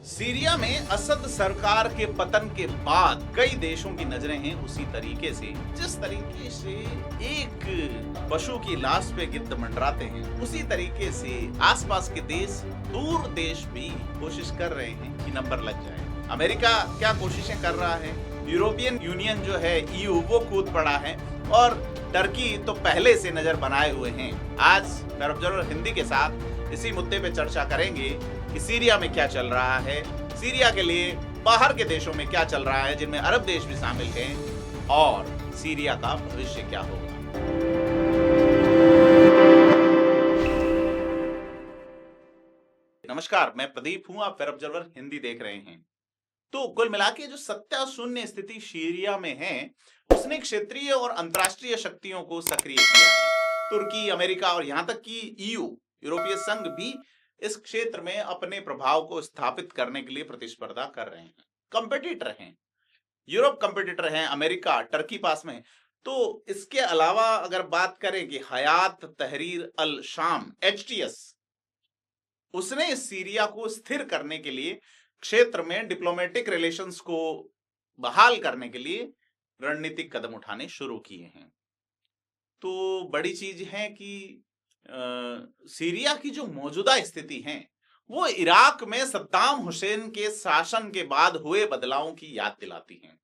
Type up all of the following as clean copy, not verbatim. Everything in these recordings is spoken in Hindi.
सीरिया में असद सरकार के पतन के बाद कई देशों की नजरें हैं उसी तरीके से जिस तरीके से एक पशु की लाश पे गिद्ध मंडराते हैं, उसी तरीके से आसपास के देश, दूर देश भी कोशिश कर रहे हैं कि नंबर लग जाए। अमेरिका क्या कोशिशें कर रहा है, यूरोपियन यूनियन जो है ईयू वो कूद पड़ा है और टर्की तो पहले से नजर बनाए हुए हैं। आज मैं ऑब्जर्वर हिंदी के साथ इसी मुद्दे पे चर्चा करेंगे कि सीरिया में क्या चल रहा है, सीरिया के लिए बाहर के देशों में क्या चल रहा है जिनमें अरब देश भी शामिल हैं, और सीरिया का भविष्य क्या होगा। नमस्कार, मैं प्रदीप हूं, आप वेब ऑब्जर्वर हिंदी देख रहे हैं। तो कुल मिला के जो सत्ता शून्य स्थिति सीरिया में है, उसने क्षेत्रीय और अंतर्राष्ट्रीय शक्तियों को सक्रिय किया है। तुर्की, अमेरिका और यहां तक कि ईयू, यूरोपीय संघ भी इस क्षेत्र में अपने प्रभाव को स्थापित करने के लिए प्रतिस्पर्धा कर रहे हैं, कंपेटिटर हैं। यूरोप कंपेटिटर हैं, अमेरिका, टर्की पास में। तो इसके अलावा अगर बात करें कि हयात तहरीर अल शाम HTS, उसने सीरिया को स्थिर करने के लिए क्षेत्र में डिप्लोमेटिक रिलेशंस को बहाल करने के लिए रणनीतिक कदम उठाने शुरू किए हैं। तो बड़ी चीज है कि सीरिया की जो मौजूदा स्थिति है वो इराक में सद्दाम हुसैन के शासन के बाद हुए बदलावों की याद दिलाती हैं।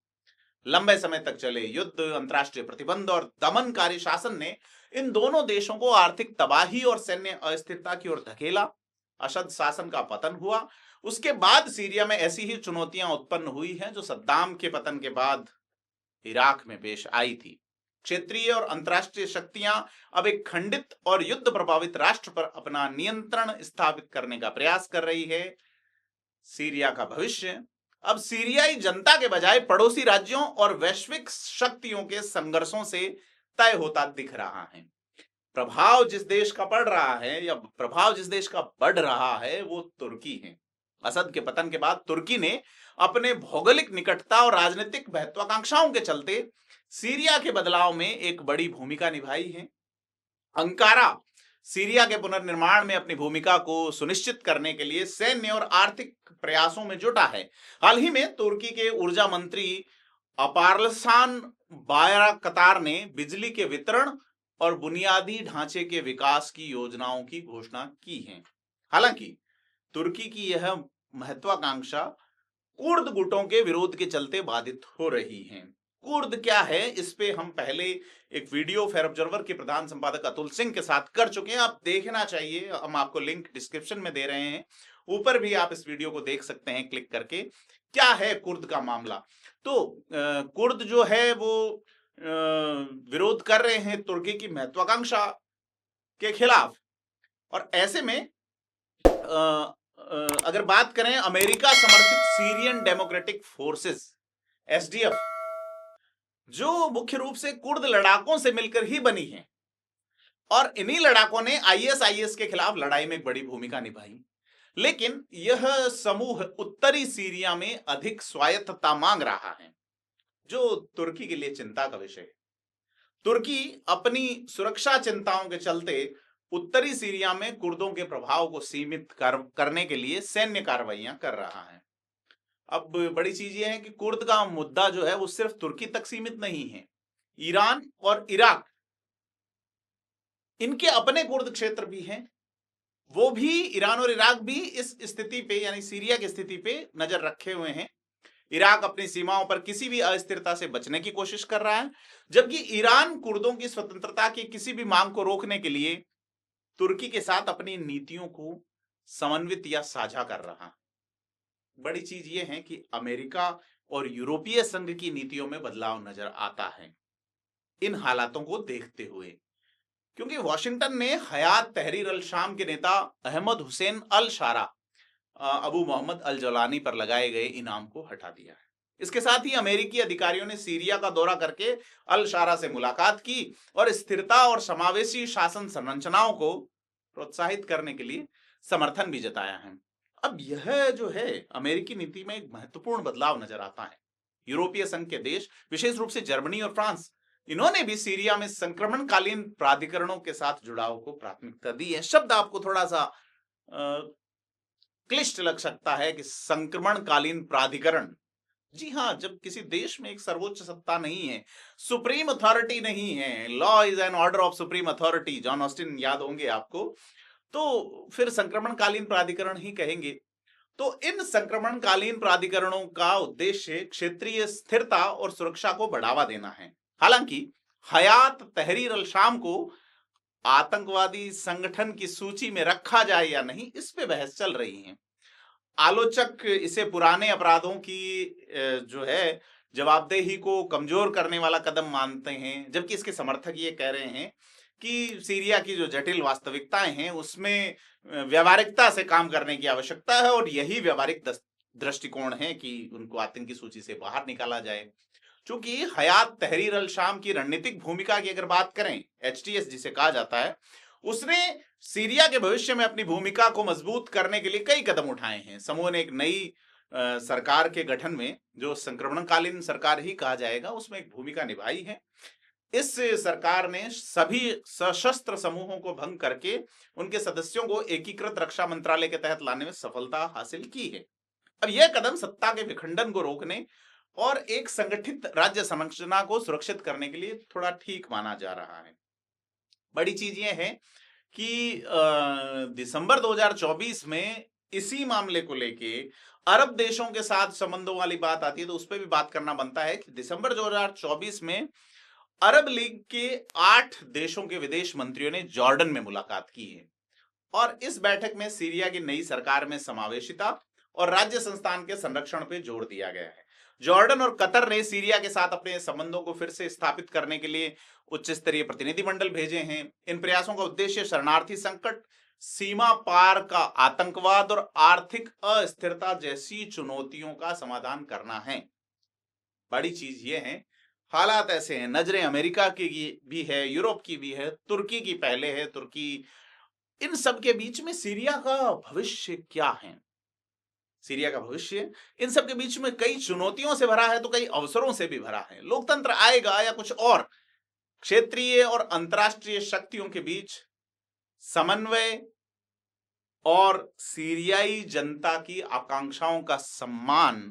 लंबे समय तक चले युद्ध, अंतर्राष्ट्रीय प्रतिबंध और दमनकारी शासन ने इन दोनों देशों को आर्थिक तबाही और सैन्य अस्थिरता की ओर धकेला। असद शासन का पतन हुआ, उसके बाद सीरिया में ऐसी ही चुनौतियां उत्पन्न हुई हैं जो सद्दाम के पतन के बाद इराक में पेश आई थी। क्षेत्रीय और अंतर्राष्ट्रीय शक्तियां अब एक खंडित और युद्ध प्रभावित राष्ट्र पर अपना नियंत्रण स्थापित करने का प्रयास कर रही है। सीरिया का भविष्य अब सीरियाई जनता के बजाय पड़ोसी राज्यों और वैश्विक शक्तियों के संघर्षों से तय होता दिख रहा है। प्रभाव जिस देश का पड़ रहा है या प्रभाव जिस देश का बढ़ रहा है वो तुर्की है। असद के पतन के बाद तुर्की ने अपने भौगोलिक निकटता और राजनीतिक महत्वाकांक्षाओं के चलते सीरिया के बदलाव में एक बड़ी भूमिका निभाई है। अंकारा सीरिया के पुनर्निर्माण में अपनी भूमिका को सुनिश्चित करने के लिए सैन्य और आर्थिक प्रयासों में जुटा है। हाल ही में तुर्की के ऊर्जा मंत्री अपार्लसान बायराकतार ने बिजली के वितरण और बुनियादी ढांचे के विकास की योजनाओं की घोषणा की है। हालांकि तुर्की की यह महत्वाकांक्षा कुर्द गुटों के विरोध के चलते बाधित हो रही है। कुर्द क्या है, इस पे हम पहले एक वीडियो फेयर ऑब्जर्वर के प्रधान संपादक अतुल सिंह के साथ कर चुके हैं, आप देखना चाहिए। हम आपको लिंक डिस्क्रिप्शन में दे रहे हैं, ऊपर भी आप इस वीडियो को देख सकते हैं क्लिक करके। क्या है कुर्द का मामला? तो कुर्द जो है वो विरोध कर रहे हैं तुर्की की महत्वाकांक्षा के खिलाफ। और ऐसे में अगर बात करें अमेरिका समर्थित सीरियन डेमोक्रेटिक फोर्सेस SDF, जो मुख्य रूप से कुर्द लड़ाकों से मिलकर ही बनी है, और इन्हीं लड़ाकों ने ISIS के खिलाफ लड़ाई में एक बड़ी भूमिका निभाई। लेकिन यह समूह उत्तरी सीरिया में अधिक स्वायत्तता मांग रहा है, जो तुर्की के लिए चिंता का विषय है। तुर्की अपनी सुरक्षा चिंताओं के चलते उत्तरी सीरिया में कुर्दों के प्रभाव को सीमित करने के लिए सैन्य कार्रवाइयां कर रहा है। अब बड़ी चीज यह है कि कुर्द का मुद्दा जो है वो सिर्फ तुर्की तक सीमित नहीं है। ईरान और इराक, इनके अपने कुर्द क्षेत्र भी हैं। वो भी, ईरान और इराक भी इस स्थिति पे यानी सीरिया की स्थिति पे नजर रखे हुए हैं। इराक अपनी सीमाओं पर किसी भी अस्थिरता से बचने की कोशिश कर रहा है, जबकि ईरान कुर्दों की स्वतंत्रता की किसी भी मांग को रोकने के लिए तुर्की के साथ अपनी नीतियों को समन्वित या साझा कर रहा है। बड़ी चीज यह है कि अमेरिका और यूरोपीय संघ की नीतियों में बदलाव नजर आता है इन हालातों को देखते हुए, क्योंकि वॉशिंगटन ने हयात तहरीर अल शाम के नेता अहमद हुसैन अल शारा अबू मोहम्मद अल जौलानी पर लगाए गए इनाम को हटा दिया है। इसके साथ ही अमेरिकी अधिकारियों ने सीरिया का दौरा करके अल शारा से मुलाकात की और स्थिरता और समावेशी शासन संरचनाओं को प्रोत्साहित करने के लिए समर्थन भी जताया है। अब यह जो है अमेरिकी नीति में एक महत्वपूर्ण बदलाव नजर आता है। यूरोपीय संघ के देश, विशेष रूप से जर्मनी और फ्रांस, इन्होंने भी सीरिया में संक्रमणकालीन प्राधिकरणों के साथ जुड़ाव को प्राथमिकता दी है। शब्द आपको थोड़ा सा क्लिष्ट लग सकता है कि संक्रमणकालीन प्राधिकरण, जी हाँ, जब किसी देश में एक सर्वोच्च सत्ता नहीं है, सुप्रीम अथॉरिटी नहीं है, law is an order of supreme authority, John Austin याद होंगे आपको, तो फिर संक्रमणकालीन प्राधिकरण ही कहेंगे। तो इन संक्रमणकालीन प्राधिकरणों का उद्देश्य क्षेत्रीय स्थिरता और सुरक्षा को बढ़ावा देना है। हालांकि हयात तहरीर अल शाम को आतंकवादी संगठन की सूची में रखा जाए या नहीं, इस पे बहस चल रही है। आलोचक इसे पुराने अपराधों की जो है जवाबदेही को कमजोर करने वाला कदम मानते हैं, जबकि इसके समर्थक ये कह रहे हैं कि सीरिया की जो जटिल वास्तविकताएं हैं उसमें व्यावहारिकता से काम करने की आवश्यकता है और यही व्यावहारिक दृष्टिकोण है कि उनको आतंकी सूची से बाहर निकाला जाए। चूंकि हयात तहरीर अल शाम की रणनीतिक भूमिका की अगर बात करें, एचटीएस जिसे कहा जाता है, उसने सीरिया के भविष्य में अपनी भूमिका को मजबूत करने के लिए कई कदम उठाए हैं। समूह ने एक नई सरकार के गठन में, जो संक्रमणकालीन सरकार ही कहा जाएगा, उसमें एक भूमिका निभाई है। इस सरकार ने सभी सशस्त्र समूहों को भंग करके उनके सदस्यों को एकीकृत रक्षा मंत्रालय के तहत लाने में सफलता हासिल की है। अब यह कदम सत्ता के विखंडन को रोकने और एक संगठित राज्य संरचना को सुरक्षित करने के लिए थोड़ा ठीक माना जा रहा है। बड़ी चीज यह है कि दिसंबर 2024 में इसी मामले को लेके अरब देशों के साथ संबंधों वाली बात आती है, तो उस पर भी बात करना बनता है कि दिसंबर 2024 में अरब लीग के 8 देशों के विदेश मंत्रियों ने जॉर्डन में मुलाकात की है और इस बैठक में सीरिया की नई सरकार में समावेशिता और राज्य संस्थान के संरक्षण पर जोर दिया गया है। जॉर्डन और कतर ने सीरिया के साथ अपने संबंधों को फिर से स्थापित करने के लिए उच्च स्तरीय प्रतिनिधिमंडल भेजे हैं। इन प्रयासों का उद्देश्य शरणार्थी संकट, सीमा पार का आतंकवाद और आर्थिक अस्थिरता जैसी चुनौतियों का समाधान करना है। बड़ी चीज ये है, हालात ऐसे हैं, नजरें अमेरिका की भी है, यूरोप की भी है, तुर्की की पहले है, तुर्की, इन सब के बीच में सीरिया का भविष्य क्या है? सीरिया का भविष्य इन सब के बीच में कई चुनौतियों से भरा है तो कई अवसरों से भी भरा है। लोकतंत्र आएगा या कुछ और? क्षेत्रीय और अंतर्राष्ट्रीय शक्तियों के बीच समन्वय और सीरियाई जनता की आकांक्षाओं का सम्मान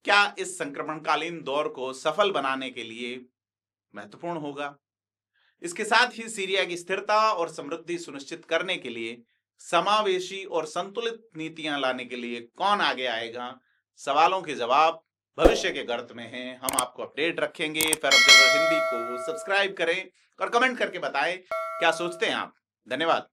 क्या इस संक्रमणकालीन दौर को सफल बनाने के लिए महत्वपूर्ण होगा? इसके साथ ही सीरिया की स्थिरता और समृद्धि सुनिश्चित करने के लिए समावेशी और संतुलित नीतियां लाने के लिए कौन आगे आएगा? सवालों के जवाब भविष्य के गर्त में हैं। हम आपको अपडेट रखेंगे। फेयर ऑब्जर्वर हिंदी को सब्सक्राइब करें और कमेंट करके बताएं क्या सोचते हैं आप। धन्यवाद।